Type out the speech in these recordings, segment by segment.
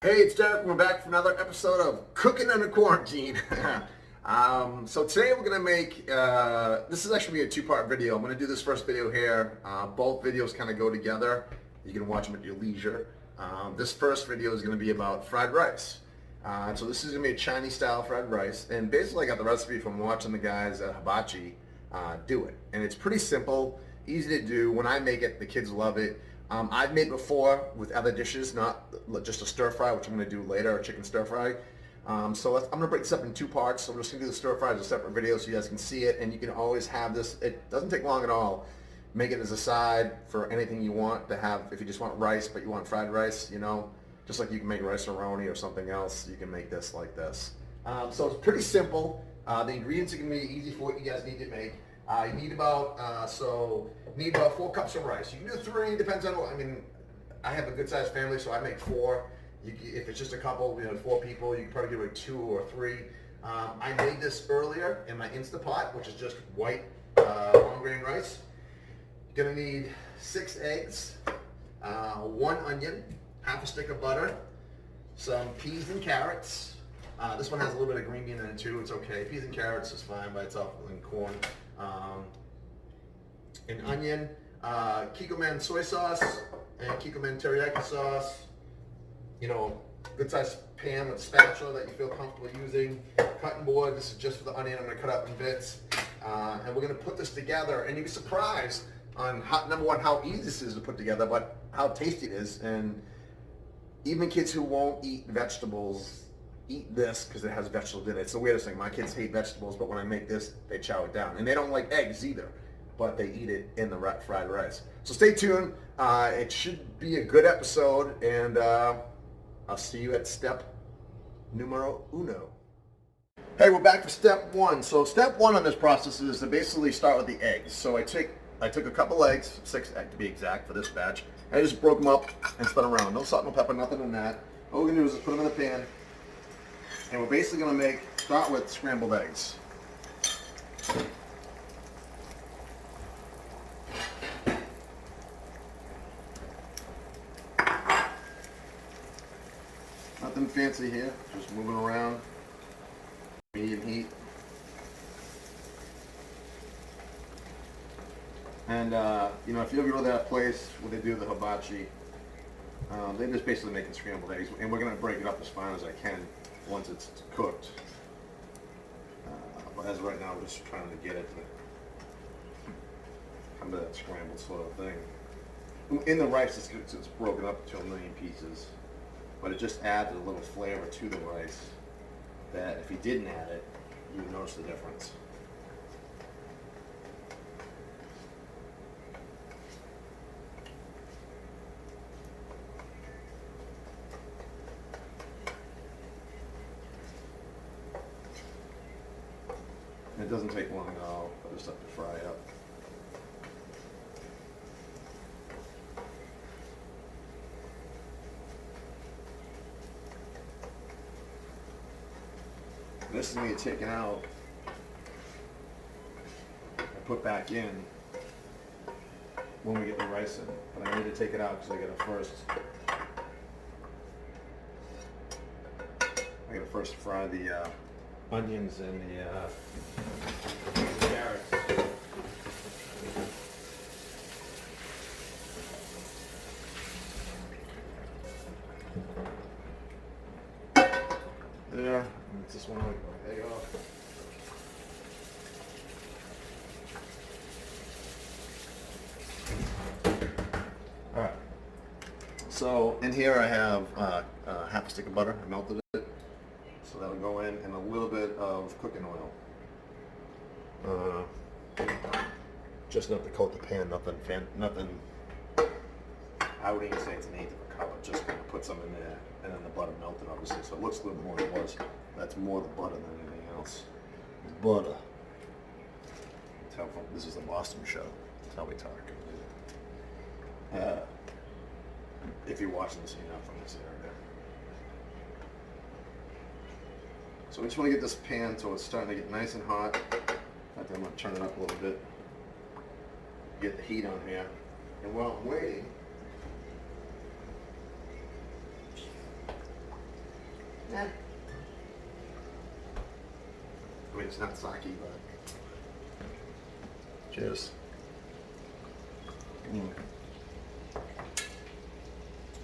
Hey, it's Deric. We're back for another episode of Cooking Under Quarantine. So today we're going to make, this is actually a two-part video. I'm going to do this first video here. Both videos kind of go together. You can watch them at your leisure. This first video is going to be about fried rice. So this is going to be a Chinese-style fried rice. And basically I got the recipe from watching the guys at Hibachi do it. And it's pretty simple, easy to do. When I make it, the kids love it. I've made before with other dishes, not just a stir fry, which I'm going to do later, a chicken stir fry. I'm going to break this up in two parts. So we're just going to do the stir fry as a separate video so you guys can see it. And you can always have this. It doesn't take long at all. Make it as a side for anything you want to have. If you just want rice, but you want fried rice, you know, just like you can make rice-a-roni or something else, you can make this like this. So it's pretty simple. The ingredients are going to be easy for what you guys need to make. You need about 4 cups of rice. You can do 3, depends on what, I have a good sized family, so I make 4. If it's just a couple, 4 people, you can probably do like 2 or 3. I made this earlier in my Instapot, which is just white long grain rice. You're gonna need 6 eggs, 1 onion, half a stick of butter, some peas and carrots. This one has a little bit of green bean in it too, it's okay. Peas and carrots is fine by itself, and corn. An onion, Kikkoman soy sauce, and Kikkoman teriyaki sauce. Good sized pan with a spatula that you feel comfortable using. Cutting board, this is just for the onion, I'm going to cut up in bits. And we're going to put this together, and you'll be surprised on, number one, how easy this is to put together, but how tasty it is. And even kids who won't eat vegetables eat this because it has vegetables in it. It's the weirdest thing. My kids hate vegetables, but when I make this, they chow it down. And they don't like eggs either, but they eat it in the fried rice. So stay tuned. It should be a good episode, and I'll see you at step numero uno. Hey, we're back for step 1. So step 1 on this process is to basically start with the eggs. So I took a couple eggs, 6 eggs to be exact for this batch. I just broke them up and spun them around. No salt, no pepper, nothing in that. All we're gonna do is just put them in the pan. And we're basically going to start with scrambled eggs. Nothing fancy here, just moving around, medium heat. And if you ever go to that place where they do the hibachi, they're just basically making scrambled eggs, and we're going to break it up as fine as I can once it's cooked. But as of right now, we're just trying to get it to come to that scrambled sort of thing. In the rice, it's broken up to 1,000,000 pieces, but it just adds a little flavor to the rice that if you didn't add it, you would notice the difference. It doesn't take long at all for this stuff to fry up. This is going to be taken out and put back in when we get the rice in. But I need to take it out because I gotta first fry the onions and the carrots. There, it's just one egg off. All right. So in here I have half a stick of butter. I melted it. So that'll go in, and a little bit of cooking oil. Just enough to coat the pan, nothing. I wouldn't even say it's an 1/8 of a cup. Just kind of put some in there, and then the butter melted, obviously, so it looks a little more than it was. That's more the butter than anything else. Butter. This is a Boston show. That's how we talk. If you're watching this, you're not from this area. So we just want to get this pan so it's starting to get nice and hot. In fact, I'm going to turn it up a little bit. Get the heat on here. And while I'm waiting, I mean, it's not sake, but cheers.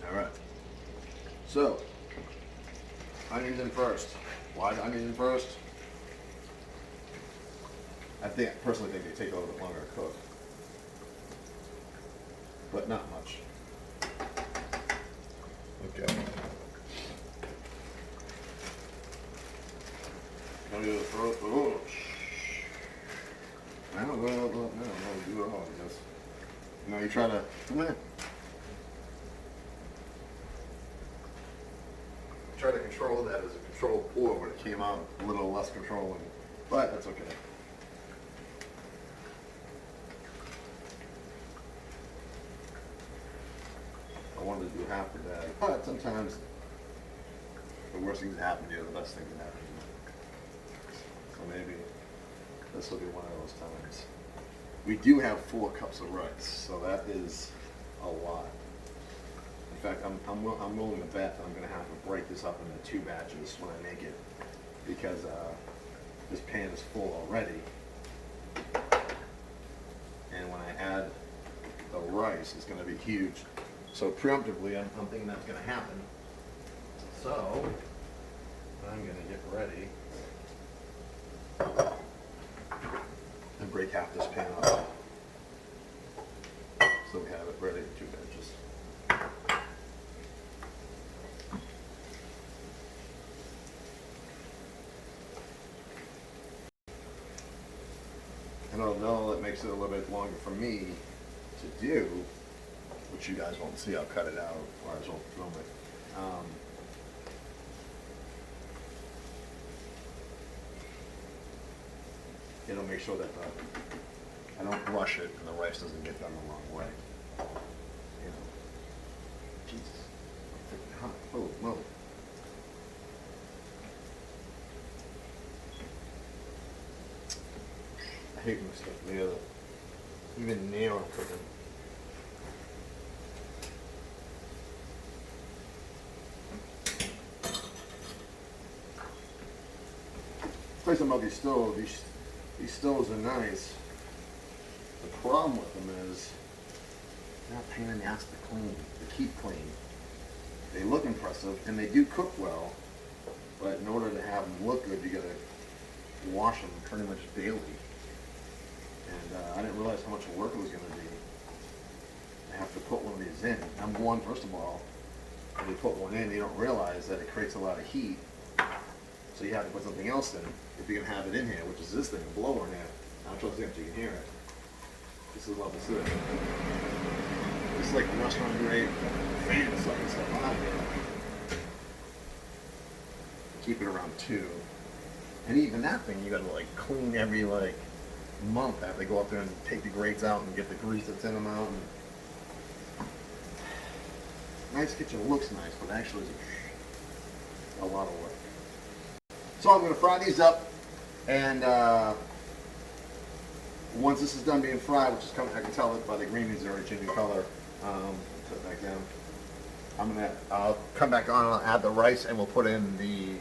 All right. So, onions in first. Why the onions in first? I personally think they take a little bit longer to cook, but not much. Okay. I'm gonna throw it. Oh, I don't know. Do it all. I guess. You know, you try to. Come in. Try to control that as a controlled pour when it came out a little less controlling, but that's okay. I wanted to do half a bag, but sometimes the worst things that happen to you are the best things that happen to you. So maybe this will be one of those times. We do have 4 cups of rice, so that is a lot. In fact, I'm willing to bet that I'm going to have to break this up into 2 batches when I make it, because this pan is full already. And when I add the rice, it's going to be huge. So preemptively, I'm thinking that's going to happen. So I'm going to get ready and break half this pan up, so we have it ready in 2 batches. And although it makes it a little bit longer for me to do, which you guys won't see, I'll cut it out, or I just won't film it. It'll make sure that I don't rush it and the rice doesn't get done the wrong way. You know, Jesus, freaking hot. Oh, no. I hate when stuff near even near I'm cooking. Tell you something about these stoves. These stoves are nice. The problem with them is they're not a pain in the ass to clean, to keep clean. They look impressive and they do cook well, but in order to have them look good, you gotta wash them pretty much daily. And I didn't realize how much work it was gonna be. I have to put one of these in. Number one, first of all, when you put one in, you don't realize that it creates a lot of heat. So you have to put something else in if you can have it in here, which is this thing, a blower in here. I'm trying to see if you can hear it. This is level 6. This is like restaurant grade fan sucking stuff out of here. Keep it around 2. And even that thing, you gotta like clean every like month. I have to go up there and take the grates out and get the grease that's in them out. And nice kitchen looks nice, but actually it's a lot of work. So I'm going to fry these up, and once this is done being fried, which is coming, I can tell it by the green beans are already changing color. Put it back down. I'll come back on and I'll add the rice, and we'll put in the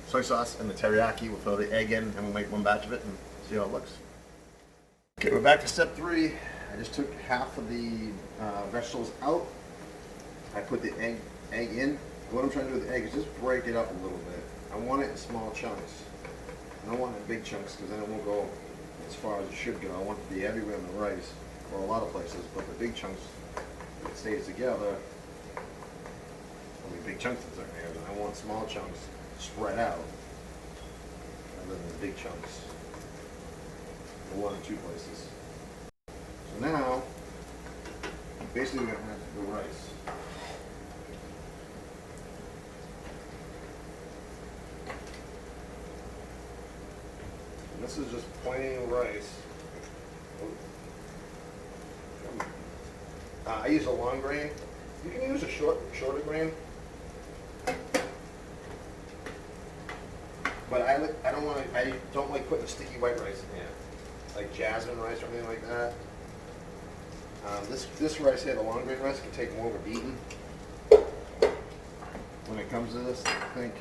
soy sauce and the teriyaki. We'll throw the egg in, and we'll make one batch of it and see how it looks. Okay, we're back to step 3. I just took half of the vegetables out. I put the egg in. What I'm trying to do with the egg is just break it up a little bit. I want it in small chunks. I don't want it in big chunks because then it won't go as far as it should go. I want it to be everywhere in the rice, or a lot of places, but the big chunks, it stays together. I mean, big chunks in certain areas, and I want small chunks spread out rather than the big chunks in 1 or 2 places. So now, basically we're going to have the rice. This is just plain rice. I use a long grain. You can use a shorter grain, but I don't like putting sticky white rice in here, like jasmine rice or anything like that. This rice here, the long grain rice, can take more of a beating. when it comes to this, I think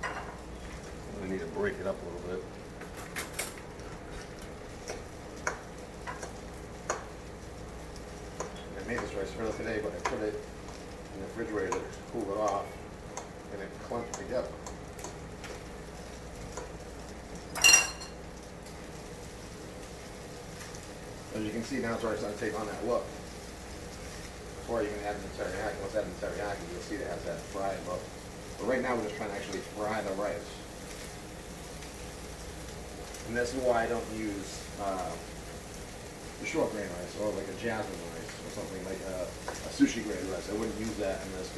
I need to break it up a little bit. I made this rice earlier today, but I put it in the refrigerator to cool it off, and it clumped together. As you can see, now it's already starting to take on that look. Before you can add in the teriyaki, once add in the teriyaki, you'll see it has that fried look. But right now we're just trying to actually fry the rice. And this is why I don't use the short grain rice or like a jasmine rice or something like a sushi grade rice. I wouldn't use that in this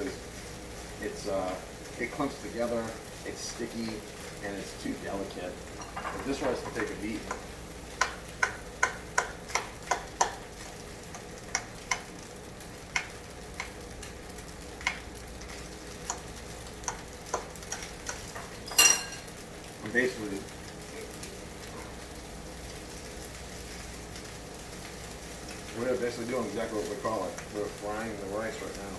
because it clumps together, it's sticky, and it's too delicate. But this rice can take a beating. Basically, we're basically doing exactly what we call it. We're frying the rice right now.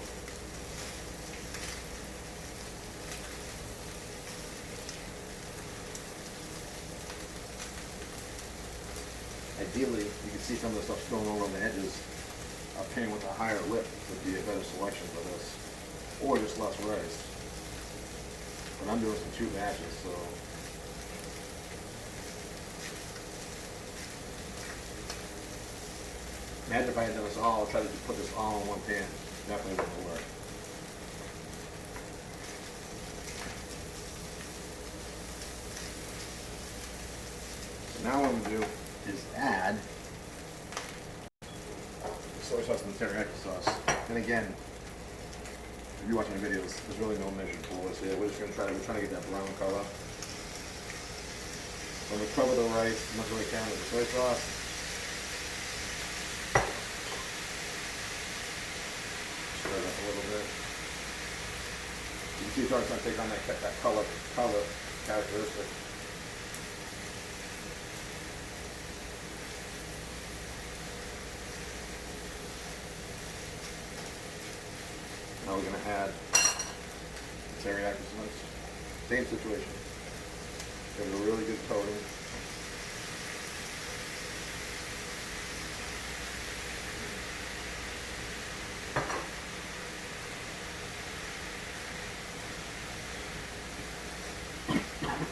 Ideally, you can see some of the stuff going over on the edges. A pan with a higher lip would be a better selection for this, or just less rice. But I'm doing some 2 batches, so. Imagine if I had done this all, try to put this all in one pan. Definitely wouldn't work. So now what I'm going to do is add soy sauce and the teriyaki sauce. And again, if you're watching the videos, there's really no measured for us here. We're just going to we're trying to get that brown color. So I'm going to cover the rice as much as I can with the soy sauce. Stir it up a little bit. You can see it's already starting to take on that color characteristic. Now we're going to add the teriyaki sauce. Same situation. Give it a really good coating.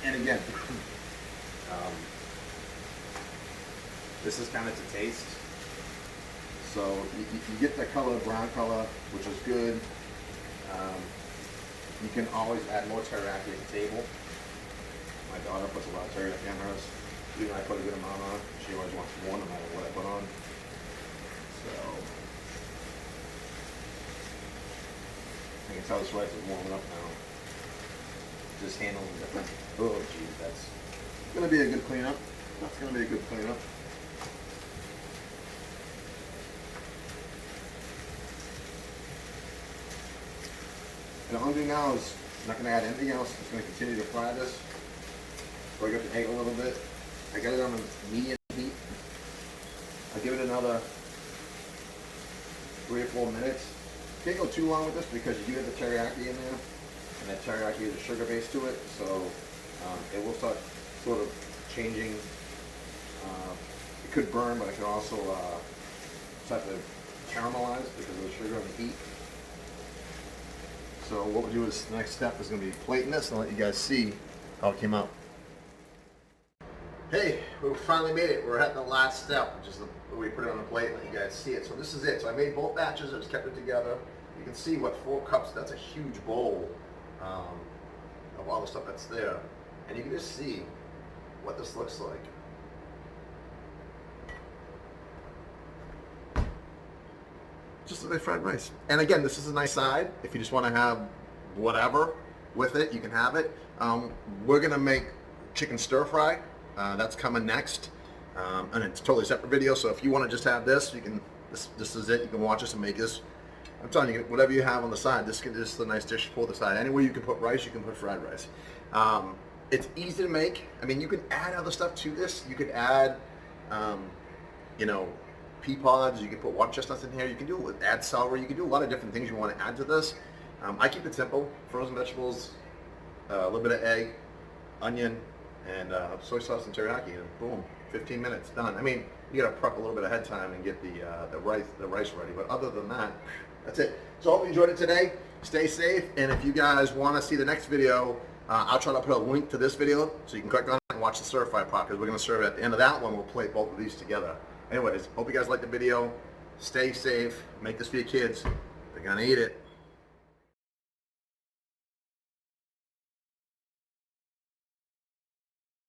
And again, this is kind of to taste. So you get that color, brown color, which is good. You can always add more teriyaki at the table. My daughter puts a lot of teriyaki on hers. Even I put a good amount on. She always wants more no matter what I put on. So I can tell this rice is warming up now. Just handling different. Oh geez, that's gonna be a good cleanup. That's gonna be a good cleanup. And all I'm doing now is I'm not going to add anything else. I'm just going to continue to fry this. Break up the egg a little bit. I got it on a medium heat. I'll give it another 3 or 4 minutes. Can't go too long with this because you do have the teriyaki in there, and that teriyaki has a sugar base to it, so it will start sort of changing. It could burn, but it could also start to caramelize because of the sugar and the heat. So what we'll do is the next step is going to be plating this and let you guys see how it came out. Hey, we finally made it. We're at the last step, which is we put it on the plate and let you guys see it. So this is it. So I made both batches. I just kept it together. You can see what 4 cups. That's a huge bowl of all the stuff that's there, and you can just see what this looks like. Just like fried rice. And again, this is a nice side. If you just want to have whatever with it, you can have it. We're gonna make chicken stir fry. That's coming next, and it's a totally separate video. So if you want to just have this, you can. This is it. You can watch us and make this. I'm telling you, whatever you have on the side, this is a nice dish for the side. Anywhere you can put rice, you can put fried rice. It's easy to make. I mean, you can add other stuff to this. You could add, you know, pea pods. You can put water chestnuts in here. You can add celery. You can do a lot of different things you want to add to this. I keep it simple. Frozen vegetables, a little bit of egg, onion, and soy sauce and teriyaki, and boom, 15 minutes done. I mean, you gotta prep a little bit ahead of time and get the rice ready. But other than that, that's it. So I hope you enjoyed it today. Stay safe, and if you guys want to see the next video, I'll try to put a link to this video so you can click on it and watch the stir-fry part, because we're going to serve it at the end of that one. We'll plate both of these together. Anyways, hope you guys liked the video. Stay safe. Make this for your kids. They're going to eat it.